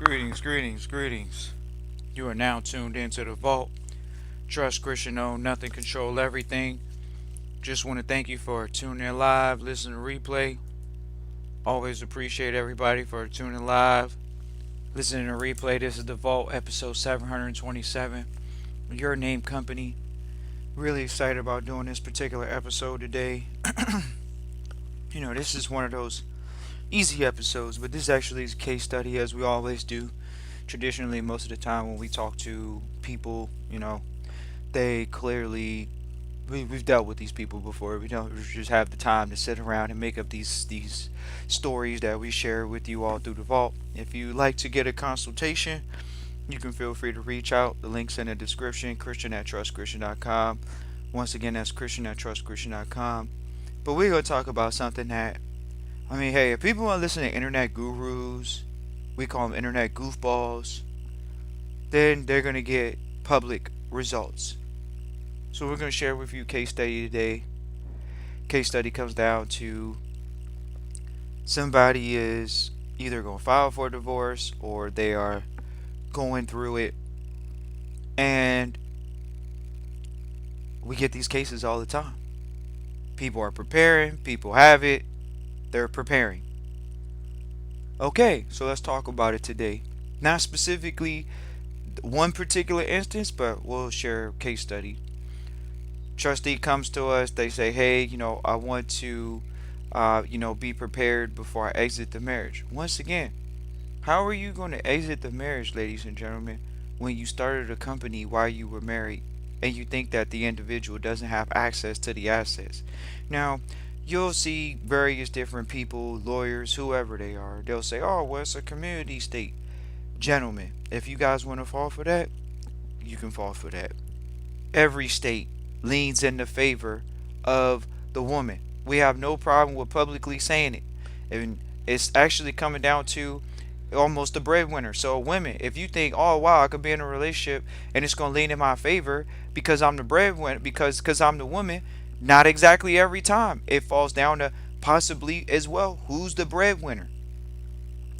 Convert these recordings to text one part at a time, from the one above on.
Greetings. You are now tuned into the vault. Trust Christian, own nothing, control everything. Just want to thank you for tuning in live, listening to replay. Always appreciate everybody for tuning live, listening to replay. This is the vault, episode 727. Your name company. Really excited about doing this particular episode today. This is one of those easy episodes, but this actually is a case study, as we always do. Traditionally, most of the time when we talk to people, they clearly we've dealt with these people before. We don't just have the time to sit around and make up these stories that we share with you all through the vault. If you like to get a consultation, you can feel free to reach out. The link's in the description. Christian@trustchristian.com. Once again, that's Christian@trustchristian.com. But we're gonna talk about something that, hey, if people want to listen to internet gurus, we call them internet goofballs, then they're gonna get public results. So we're going to share with you a case study today. Case study comes down to somebody is either going to file for divorce or they are going through it. And we get these cases all the time. People are preparing, people have it, they're preparing. Okay, so let's talk about it today. Not specifically one particular instance, but we'll share a case study. Trustee comes to us, they say, hey, I want to be prepared before I exit the marriage. Once again, how are you going to exit the marriage, ladies and gentlemen, when you started a company while you were married and you think that the individual doesn't have access to the assets? Now, you'll see various different people, lawyers, whoever they are, they'll say, oh, well, it's a community state. Gentlemen, if you guys want to fall for that, you can fall for that. Every state leans in the favor of the woman. We have no problem with publicly saying it. And it's actually coming down to almost the breadwinner. So women, if you think, oh wow, I could be in a relationship and it's gonna lean in my favor because I'm the breadwinner, because I'm the woman, not exactly every time. It falls down to possibly as well, who's the breadwinner?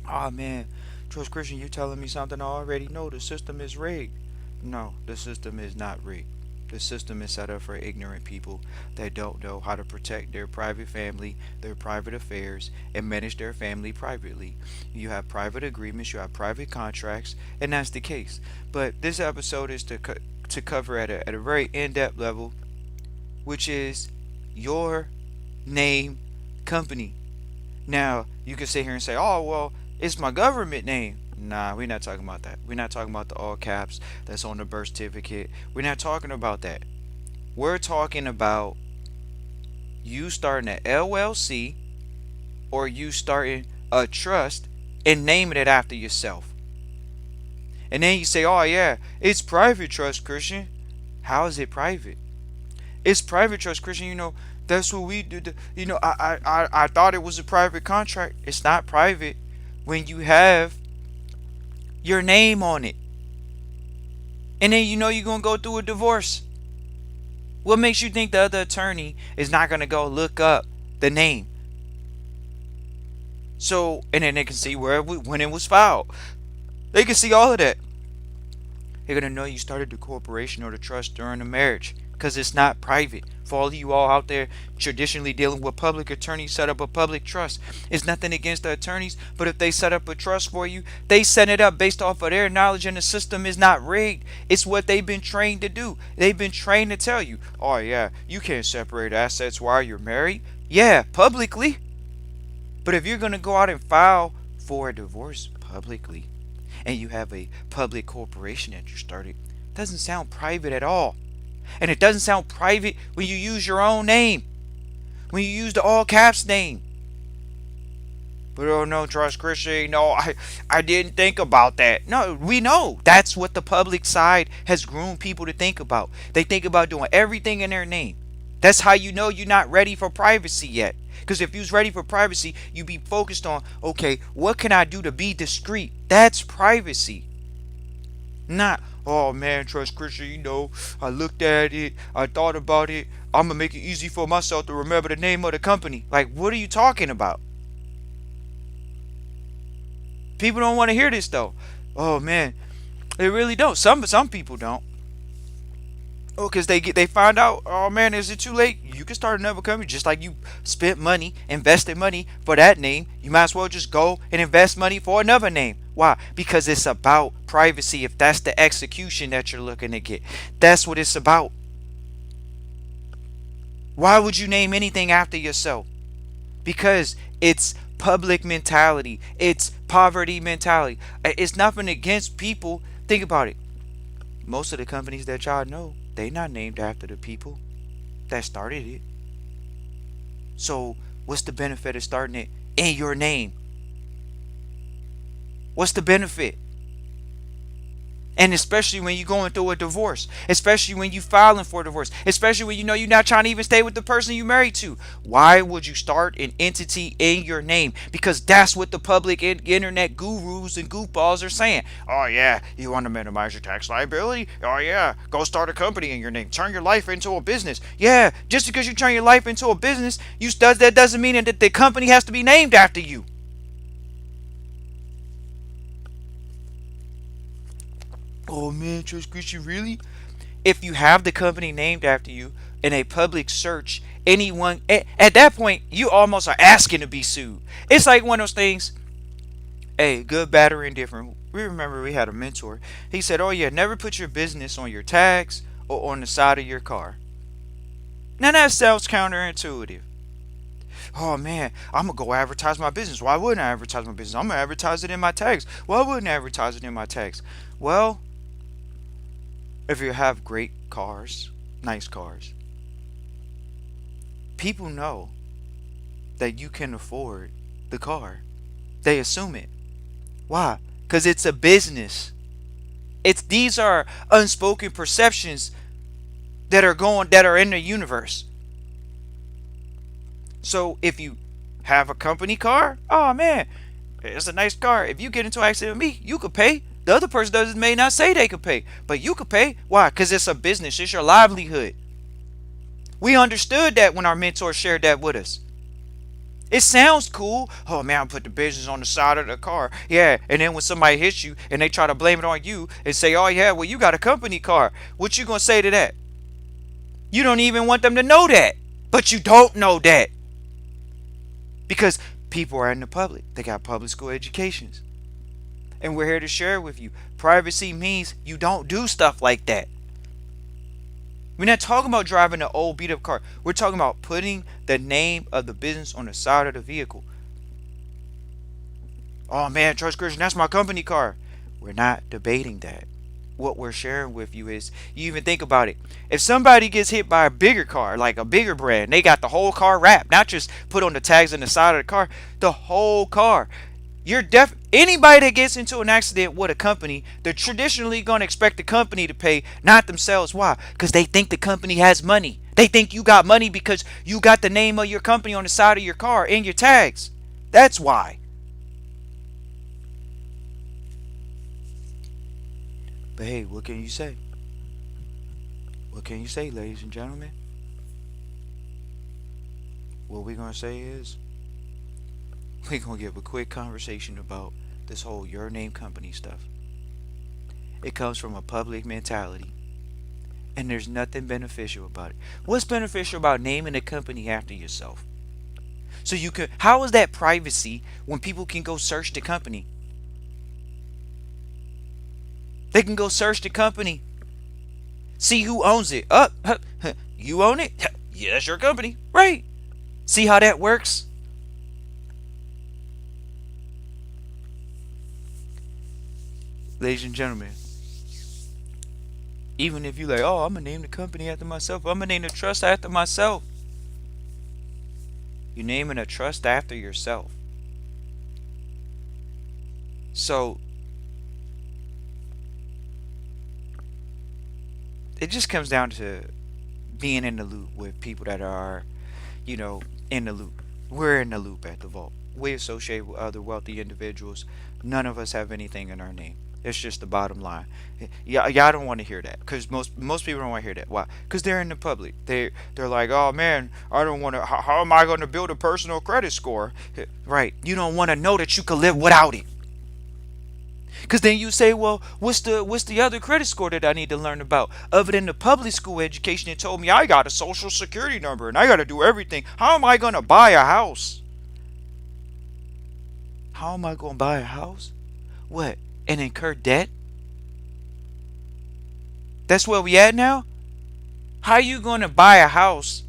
Oh man, Trust Christian, you're telling me something I already know. The system is rigged. No, the system is not rigged. The system is set up for ignorant people that don't know how to protect their private family, their private affairs, and manage their family privately. You have private agreements, you have private contracts, and that's the case. But this episode is to cover at a very in-depth level, which is your name company. Now, you can sit here and say, oh, well, it's my government name. Nah, we're not talking about that. We're not talking about the all caps that's on the birth certificate. We're not talking about that. We're talking about you starting an LLC or you starting a trust and naming it after yourself. And then you say, oh, yeah, it's private trust, Christian. How is it private? It's private trust, Christian. That's what we do. I thought it was a private contract. It's not private when you have your name on it. And then you're going to go through a divorce. What makes you think the other attorney is not going to go look up the name? So, and then they can see when it was filed. They can see all of that. They're going to know you started the corporation or the trust during the marriage because it's not private. For all of you all out there traditionally dealing with public attorneys, set up a public trust. It's nothing against the attorneys, but if they set up a trust for you, they set it up based off of their knowledge, and the system is not rigged. It's what they've been trained to do. They've been trained to tell you, oh yeah, you can't separate assets while you're married. Yeah, publicly. But if you're going to go out and file for a divorce publicly, and you have a public corporation that you started, it doesn't sound private at all. And it doesn't sound private when you use your own name, when you use the all caps name. But oh no, Trust Christian, no, I didn't think about that. No, we know that's what the public side has groomed people to think about. They think about doing everything in their name. That's how you know you're not ready for privacy yet. Because if you was ready for privacy, you'd be focused on, okay, what can I do to be discreet? That's privacy. Not, oh man, Trust Christian, I looked at it, I thought about it, I'm gonna make it easy for myself to remember the name of the company. Like, what are you talking about? People don't want to hear this though. Oh man, they really don't. Some people don't. Oh, because they find out. Oh man, is it too late? You can start another company just like you spent money, invested money for that name. You might as well just go and invest money for another name. Why? Because it's about privacy. If that's the execution that you're looking to get, that's what it's about. Why would you name anything after yourself? Because it's public mentality. It's poverty mentality. It's nothing against people. Think about it. Most of the companies that y'all know, they not named after the people that started it. So what's the benefit of starting it in your name? What's the benefit? And especially when you're going through a divorce, especially when you filing for divorce, especially when you know you're not trying to even stay with the person you married to. Why would you start an entity in your name? Because that's what the public internet gurus and goofballs are saying. Oh yeah, you want to minimize your tax liability? Oh yeah, go start a company in your name. Turn your life into a business. Yeah, just because you turn your life into a business, that doesn't mean that the company has to be named after you. Oh man, Trust Christian, really? If you have the company named after you in a public search, anyone at that point you almost are asking to be sued. It's like one of those things. Hey, good, bad, or indifferent. We remember we had a mentor. He said, "Oh yeah, never put your business on your tags or on the side of your car." Now that sounds counterintuitive. Oh man, I'm gonna go advertise my business. Why wouldn't I advertise my business? I'm gonna advertise it in my tags. Why wouldn't I advertise it in my tags? Well, if you have great cars, nice cars, people know that you can afford the car. They assume it. Why? Because it's a business. These are unspoken perceptions that are in the universe. So if you have a company car, oh man, it's a nice car. If you get into an accident with me, you could pay. The other person may not say they could pay, but you could pay. Why? Because it's a business. It's your livelihood. We understood that when our mentor shared that with us. It sounds cool. Oh man, I put the business on the side of the car. Yeah, and then when somebody hits you and they try to blame it on you and say, "Oh yeah, well you got a company car," what you gonna say to that? You don't even want them to know that, but you don't know that because people are in the public. They got public school educations, and we're here to share with you. Privacy means you don't do stuff like that. We're not talking about driving an old beat up car. We're talking about putting the name of the business on the side of the vehicle. Oh man, Trust Christian, that's my company car. We're not debating that. What we're sharing with you is, you even think about it. If somebody gets hit by a bigger car, like a bigger brand, they got the whole car wrapped, not just put on the tags on the side of the car, the whole car. Anybody that gets into an accident with a company, they're traditionally going to expect the company to pay, not themselves. Why? Because they think the company has money. They think you got money because you got the name of your company on the side of your car and your tags. That's why. But hey, what can you say? What can you say, ladies and gentlemen? What we're going to say is, we're going to give a quick conversation about this whole your name company stuff. It comes from a public mentality, and there's nothing beneficial about it. What's beneficial about naming a company after yourself? So you can, how is that privacy when people can go search the company? They can go search the company, see who owns it. You own it? Yeah, that's your company, right? See how that works? Ladies and gentlemen, even if you like, oh, I'm gonna name the company after myself, I'm gonna name the trust after myself. You're naming a trust after yourself. So it just comes down to being in the loop with people that are, you know, in the loop. We're in the loop at the vault. We associate with other wealthy individuals. None of us have anything in our name. It's just the bottom line. Yeah, y'all don't want to hear that because most people don't want to hear that. Why? Because they're in the public. They're like, oh man, I don't want to. How am I going to build a personal credit score? Right. You don't want to know that you can live without it. Because then you say, well, what's the other credit score that I need to learn about other than the public school education that told me I got a social security number and I got to do everything? How am I going to buy a house? How am I going to buy a house? What? And incur debt? That's where we at now? How you going to buy a house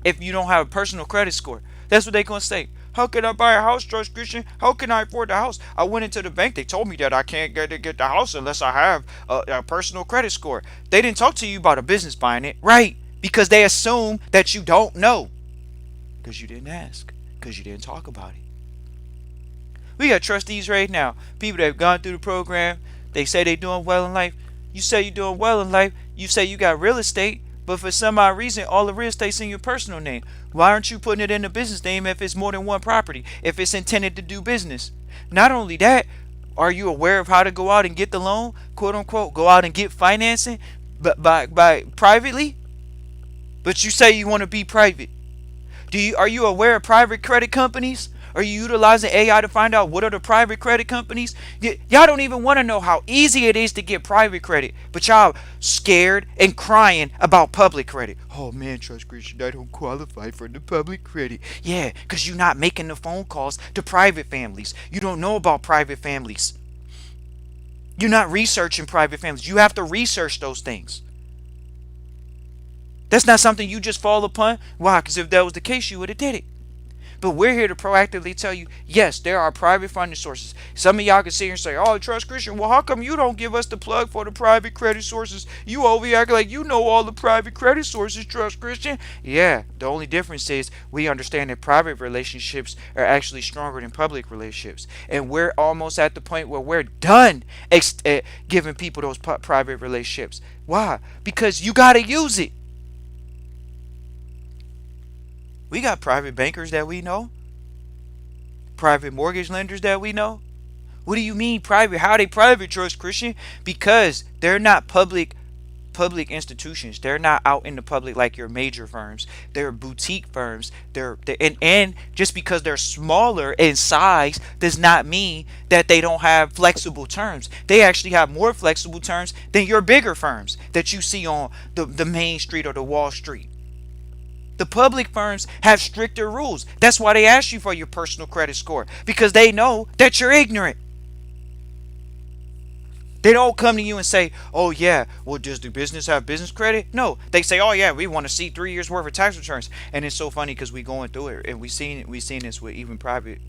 if you don't have a personal credit score? That's what they going to say. How can I buy a house, Trust Christian? How can I afford the house? I went into the bank. They told me that I can't get the house unless I have a personal credit score. They didn't talk to you about a business buying it, right? Because they assume that you don't know. Because you didn't ask. Because you didn't talk about it. We got trustees right now. People that have gone through the program. They say they're doing well in life. You say you're doing well in life. You say you got real estate. But for some odd reason, all the real estate's in your personal name. Why aren't you putting it in the business name if it's more than one property? If it's intended to do business? Not only that, are you aware of how to go out and get the loan? Quote unquote, go out and get financing by privately? But you say you want to be private. Are you aware of private credit companies? Are you utilizing AI to find out what are the private credit companies? Y'all don't even want to know how easy it is to get private credit, but y'all scared and crying about public credit. Oh man, Trust Christian, I don't qualify for the public credit. Yeah, because you're not making the phone calls to private families. You don't know about private families. You're not researching private families. You have to research those things. That's not something you just fall upon. Why? Because if that was the case, you would have did it. But we're here to proactively tell you, yes, there are private funding sources. Some of y'all can sit here and say, oh, Trust Christian, well, how come you don't give us the plug for the private credit sources? You over here acting like you know all the private credit sources, Trust Christian. Yeah, the only difference is we understand that private relationships are actually stronger than public relationships. And we're almost at the point where we're done giving people those private relationships. Why? Because you got to use it. We got private bankers that we know, private mortgage lenders that we know. What do you mean private? How are they private, Trust Christian? Because they're not public institutions. They're not out in the public like your major firms. They're boutique firms. And just because they're smaller in size does not mean that they don't have flexible terms. They actually have more flexible terms than your bigger firms that you see on the main street or the Wall Street. The public firms have stricter rules. That's why they ask you for your personal credit score, because they know that you're ignorant. They don't come to you and say, oh yeah, well, does the business have business credit? No, they say, oh yeah, we want to see 3 years worth of tax returns. And it's so funny because we going through it, and we seen this with even private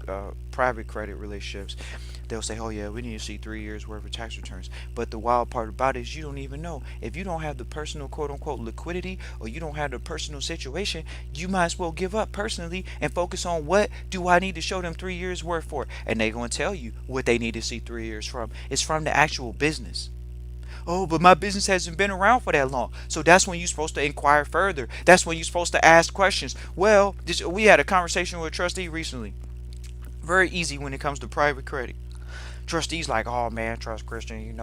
credit relationships. They'll say, oh yeah, we need to see 3 years worth of tax returns. But the wild part about it is you don't even know. If you don't have the personal quote unquote liquidity, or you don't have the personal situation, you might as well give up personally and focus on what do I need to show them 3 years worth for. And they're going to tell you what they need to see 3 years from. It's from the actual business. Oh, but my business hasn't been around for that long. So that's when you're supposed to inquire further. That's when you're supposed to ask questions. Well, we had a conversation with a trustee recently. Very easy when it comes to private credit. Trustees like, oh man, Trust Christian,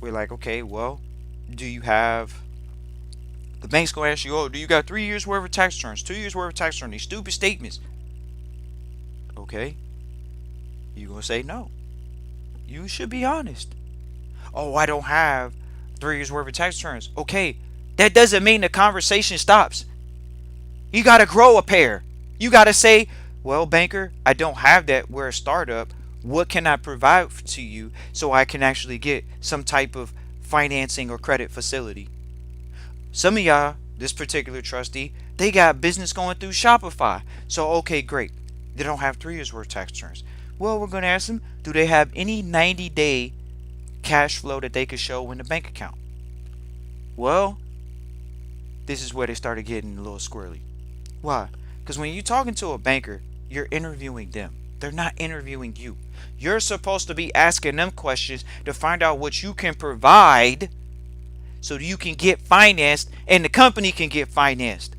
we're like, okay, well, do you have, the bank's gonna ask you, oh, do you got 3 years worth of tax returns, 2 years worth of tax returns, these stupid statements? Okay, you gonna say no. You should be honest. Oh, I don't have 3 years worth of tax returns. Okay, that doesn't mean the conversation stops. You gotta grow a pair. You gotta say, well, banker, I don't have that. We're a startup. What can I provide to you so I can actually get some type of financing or credit facility? Some of y'all, this particular trustee, they got business going through Shopify. So, okay, great. They don't have 3 years worth of tax returns. Well, we're going to ask them, do they have any 90-day cash flow that they could show in the bank account? Well, this is where they started getting a little squirrely. Why? Because when you're talking to a banker, you're interviewing them. They're not interviewing you. You're supposed to be asking them questions to find out what you can provide so that you can get financed and the company can get financed.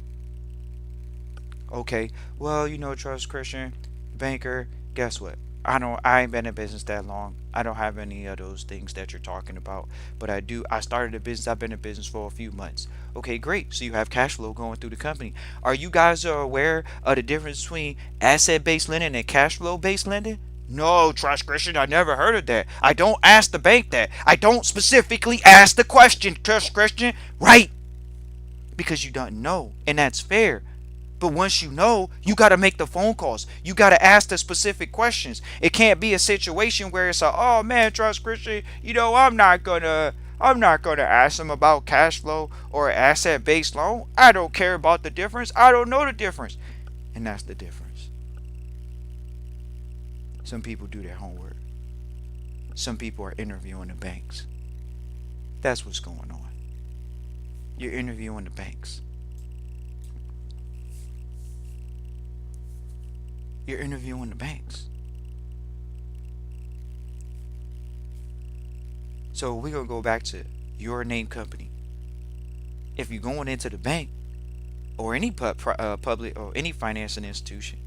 Okay, well, Trust Christian, banker, guess what? I ain't been in business that long. I don't have any of those things that you're talking about. But I started a business. I've been in business for a few months. Okay, great. So you have cash flow going through the company. Are you guys aware of the difference between asset-based lending and cash flow-based lending? No, Trust Christian, I never heard of that. I don't ask the bank that. I don't specifically ask the question, Trust Christian. Right? Because you don't know. And that's fair. But once you know, you got to make the phone calls. You got to ask the specific questions. It can't be a situation where it's a, oh man, Trust Christian, I'm not gonna ask them about cash flow or asset based loan. I don't care about the difference. I don't know the difference. And that's the difference. Some people do their homework. Some people are interviewing the banks. That's what's going on. You're interviewing the banks. You're interviewing the banks. So we're gonna go back to your name company. If you're going into the bank or any public or any financing institution,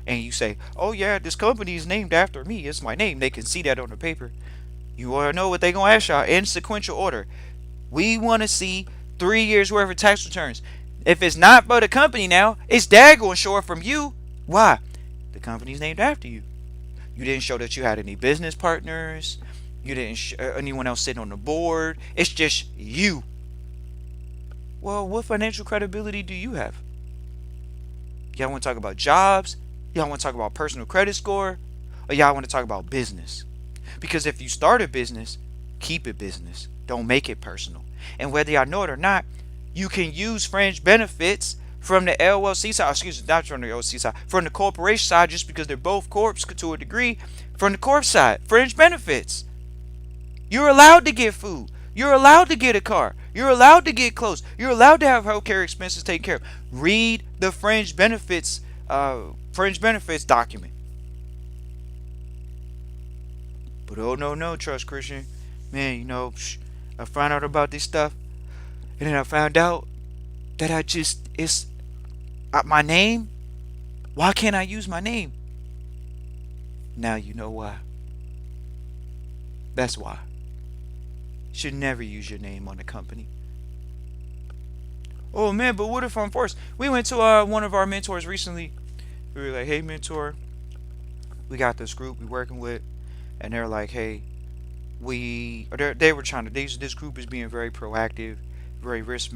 and you say, "Oh yeah, this company is named after me. It's my name." They can see that on the paper. You want to know what they're gonna ask y'all in sequential order. We want to see 3 years worth of tax returns. If it's not for the company now, it's daggone sure from you. Why? The company's named after you. You didn't show that you had any business partners. You didn't anyone else sitting on the board. It's just you. Well, what financial credibility do you have? Y'all want to talk about jobs? Y'all want to talk about personal credit score? Or y'all want to talk about business? Because if you start a business, keep it business. Don't make it personal. And whether y'all know it or not, you can use fringe benefits from the LLC side, excuse me, not from the LLC side, from the corporation side, just because they're both corps to a degree. From the corp side, fringe benefits. You're allowed to get food. You're allowed to get a car. You're allowed to get clothes. You're allowed to have healthcare expenses taken care of. Read the fringe benefits document. But oh no, no, Trust Christian, man, I found out about this stuff, and then I found out that it's my name. Why can't I use my name? Now you know why. That's why. Should never use your name on the company. Oh man, but what if I'm forced? We went to one of our mentors recently. We were like, hey mentor, we got this group we working with, and they're like, hey, they were trying to this group is being very proactive, very risk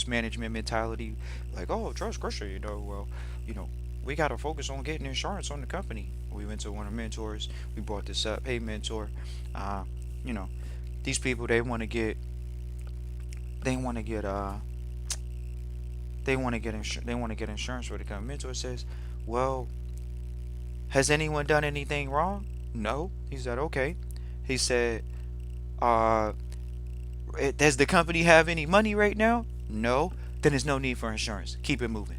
management mentality. Like, oh, Trust Christian, well, you know, we got to focus on getting insurance on the company. We went to one of our mentors. We brought this up. Hey mentor, uh, you know, these people they want to get they want to get insurance for the company. Mentor says, well, has anyone done anything wrong? No. He said, okay. He said, uh, does the company have any money right now? No. Then there's no need for insurance. Keep it moving.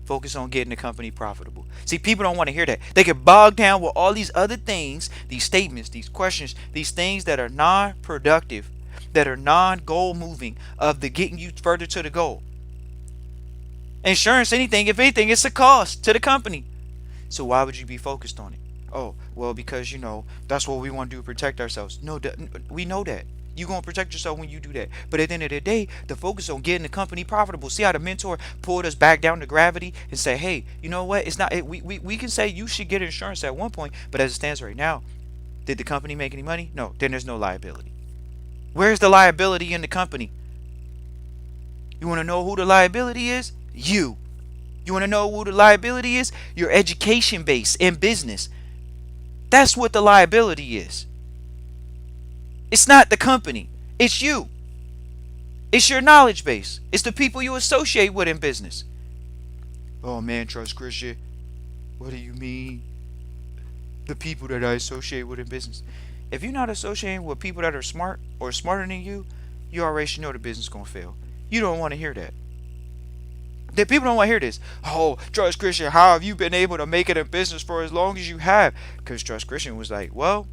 Focus on getting the company profitable. See, people don't want to hear that. They get bogged down with all these other things, these statements, these questions, these things that are non-productive, that are non-goal moving of the getting you further to the goal. Insurance, anything, if anything, it's a cost to the company. So why would you be focused on it? Oh, well, because that's what we want to do, protect ourselves. No, we know that. You're going to protect yourself when you do that. But at the end of the day, the focus on getting the company profitable. See how the mentor pulled us back down to gravity and say, hey, you know what? It's not. We can say you should get insurance at one point, but as it stands right now, did the company make any money? No. Then there's no liability. Where's the liability in the company? You want to know who the liability is? You. You want to know who the liability is? Your education base in business. That's what the liability is. It's not the company. It's you. It's your knowledge base. It's the people you associate with in business. Oh man, Trust Christian, what do you mean? The people that I associate with in business. If you're not associating with people that are smart or smarter than you already should know the business is going to fail. You don't want to hear that. The people don't want to hear this. Oh, Trust Christian, how have you been able to make it in business for as long as you have? Because Trust Christian was like, well,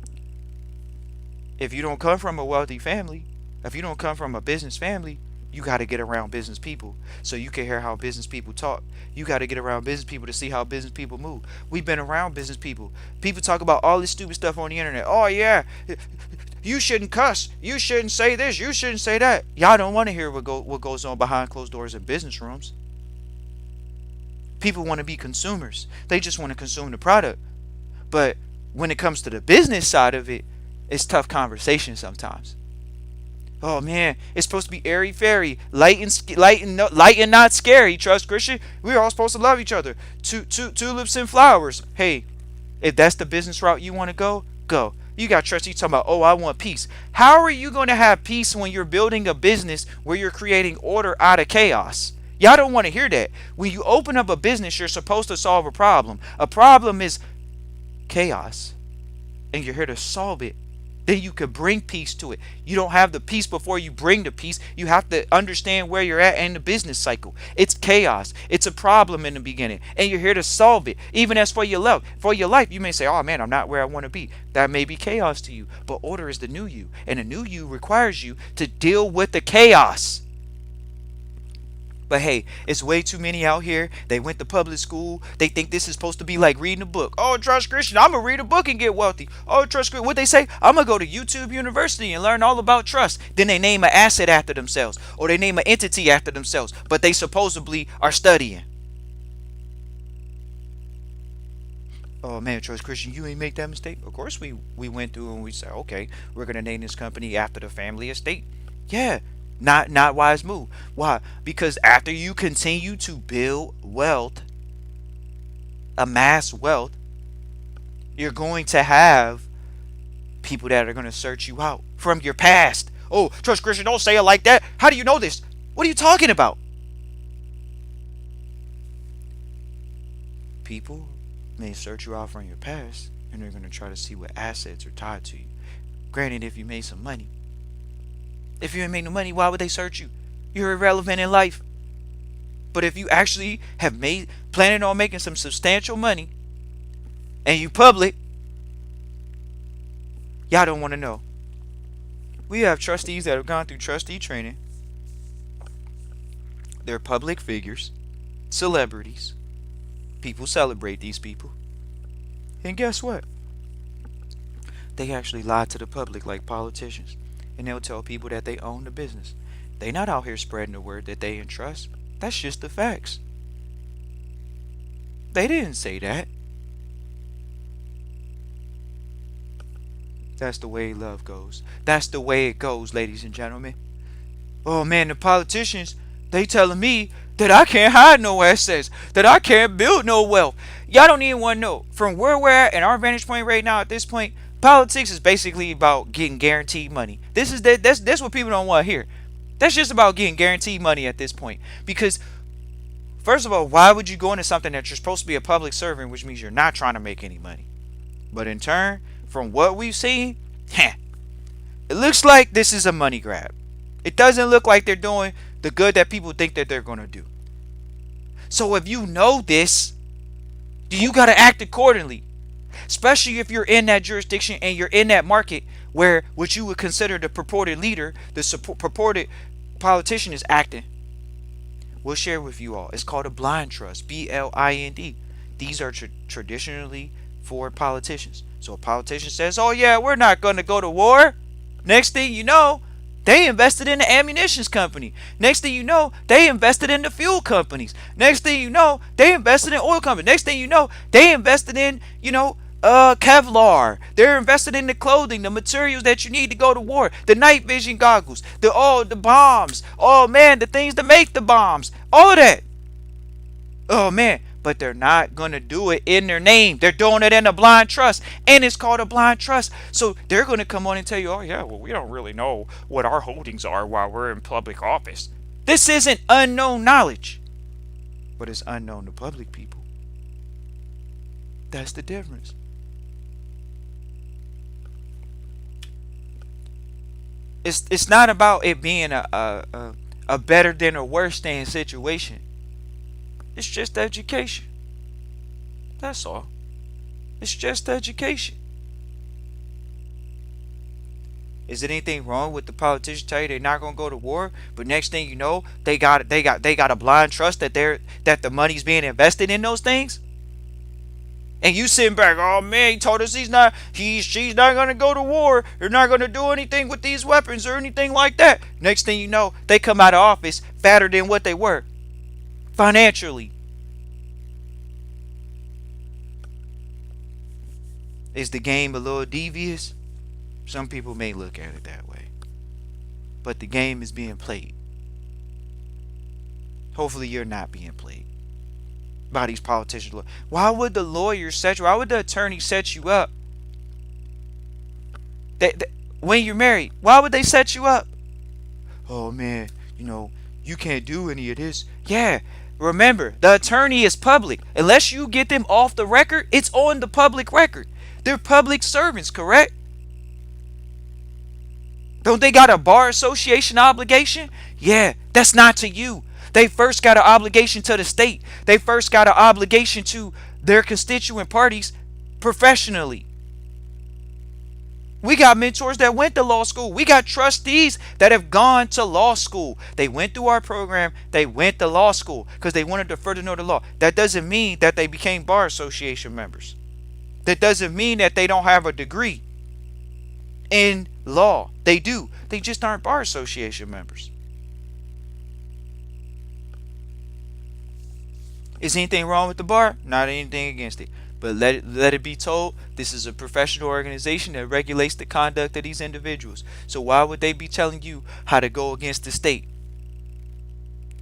if you don't come from a wealthy family, if you don't come from a business family, you got to get around business people so you can hear how business people talk. You got to get around business people to see how business people move. We've been around business people. People talk about all this stupid stuff on the internet. Oh, yeah, you shouldn't cuss. You shouldn't say this. You shouldn't say that. Y'all don't want to hear what goes on behind closed doors in business rooms. People want to be consumers. They just want to consume the product. But when it comes to the business side of it, it's tough conversation sometimes. Oh man, it's supposed to be airy fairy, light and not scary. Trust Christian. We're all supposed to love each other. Tulips and flowers. Hey, if that's the business route you want to go, go. You got trustees talking about, oh, I want peace. How are you going to have peace when you're building a business where you're creating order out of chaos? Y'all don't want to hear that. When you open up a business, you're supposed to solve a problem. A problem is chaos, and you're here to solve it. Then you could bring peace to it. You don't have the peace before you bring the peace. You have to understand where you're at in the business cycle. It's chaos. It's a problem in the beginning, and you're here to solve it. Even as for your life, you may say, "Oh man, I'm not where I want to be." That may be chaos to you, but order is the new you, and the new you requires you to deal with the chaos. But hey, it's way too many out here. They went to public school. They think this is supposed to be like reading a book. Oh, trust Christian, I'm going to read a book and get wealthy. Oh, trust Christian, what they say? I'm going to go to YouTube University and learn all about trust. Then they name an asset after themselves, or they name an entity after themselves, but they supposedly are studying. Oh man, trust Christian, you ain't make that mistake. Of course we went through and we said, okay, we're gonna name this company after the family estate. Yeah, not wise move. Why? Because after you continue to build wealth, amass wealth, you're going to have people that are gonna search you out from your past. Oh, trust Christian, don't say it like that. How do you know this? What are you talking about? People may search you out from your past, and they're gonna try to see what assets are tied to you. Granted, if you made some money. If you ain't made no money, why would they search you? You're irrelevant in life. But if you actually have planning on making some substantial money, and you public, y'all don't want to know. We have trustees that have gone through trustee training. They're public figures, celebrities. People celebrate these people. And guess what? They actually lie to the public like politicians. And they'll tell people that they own the business. They not out here spreading the word that they entrust. That's just the facts. They didn't say that. That's the way love goes. That's the way it goes, ladies and gentlemen. Oh man, the politicians, they telling me that I can't hide no assets, that I can't build no wealth. Y'all don't even want to know. From where we're at and our vantage point right now at this point, politics is basically about getting guaranteed money. That's what people don't want to hear. That's just about getting guaranteed money at this point. Because first of all, why would you go into something that you're supposed to be a public servant, which means you're not trying to make any money? But in turn, from what we've seen, it looks like this is a money grab. It doesn't look like they're doing the good that people think that they're going to do. So if you know this, you got to act accordingly. Especially if you're in that jurisdiction and you're in that market where what you would consider the purported leader, the purported politician is acting. We'll share with you all. It's called a blind trust, BLIND. These are traditionally for politicians. So a politician says, oh yeah, we're not going to go to war. Next thing you know, they invested in the ammunitions company. Next thing you know, they invested in the fuel companies. Next thing you know, they invested in oil companies. Next thing you know, they invested in, Kevlar. They're invested in the clothing, the materials that you need to go to war, the night vision goggles, the bombs. Oh man, the things to make the bombs. All of that. Oh man, but they're not going to do it in their name. They're doing it in a blind trust, and it's called a blind trust. So they're going to come on and tell you, oh yeah, well, we don't really know what our holdings are while we're in public office. This isn't unknown knowledge, but it's unknown to public people. That's the difference. It's not about it being a better than or worse than situation. It's just education. That's all. It's just education. Is there anything wrong with the politicians tell you they're not gonna go to war, but next thing you know, they got a blind trust that the money's being invested in those things? And you sitting back, oh man, he told us she's not gonna go to war. They're not gonna do anything with these weapons or anything like that. Next thing you know, they come out of office fatter than what they were. Financially. Is the game a little devious? Some people may look at it that way. But the game is being played. Hopefully you're not being played by these politicians. Why would the lawyer set you? Why would the attorney set you up? They, when you're married, why would they set you up? Oh man, you can't do any of this. Yeah, remember, the attorney is public. Unless you get them off the record, it's on the public record. They're public servants, correct? Don't they got a bar association obligation? Yeah, that's not to you. They first got an obligation to the state. They first got an obligation to their constituent parties professionally. We got mentors that went to law school. We got trustees that have gone to law school. They went through our program. They went to law school because they wanted to further know the law. That doesn't mean that they became bar association members. That doesn't mean that they don't have a degree in law. They do. They just aren't bar association members. Is anything wrong with the bar? Not anything against it. But let it be told, this is a professional organization that regulates the conduct of these individuals. So why would they be telling you how to go against the state?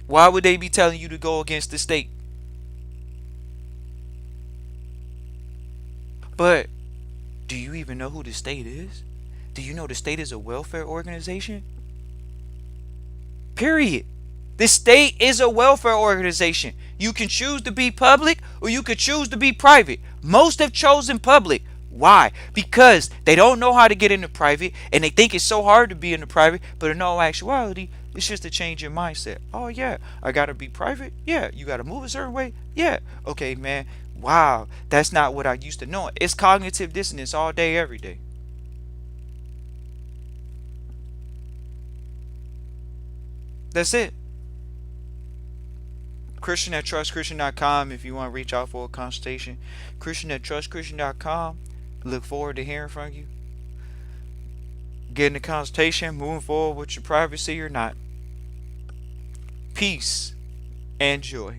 Why would they be telling you to go against the state? But do you even know who the state is? Do you know the state is a welfare organization? Period. The state is a welfare organization. You can choose to be public or you could choose to be private. Most have chosen public. Why? Because they don't know how to get into private and they think it's so hard to be in the private, but in all actuality, it's just a change in mindset. Oh yeah, I gotta be private? Yeah. You gotta move a certain way? Yeah. Okay, man. Wow, that's not what I used to know. It's cognitive dissonance all day, every day. That's it. Christian at trustchristian.com if you want to reach out for a consultation. Christian at trustchristian.com. Look forward to hearing from you. Getting a consultation, moving forward with your privacy or not. Peace and joy.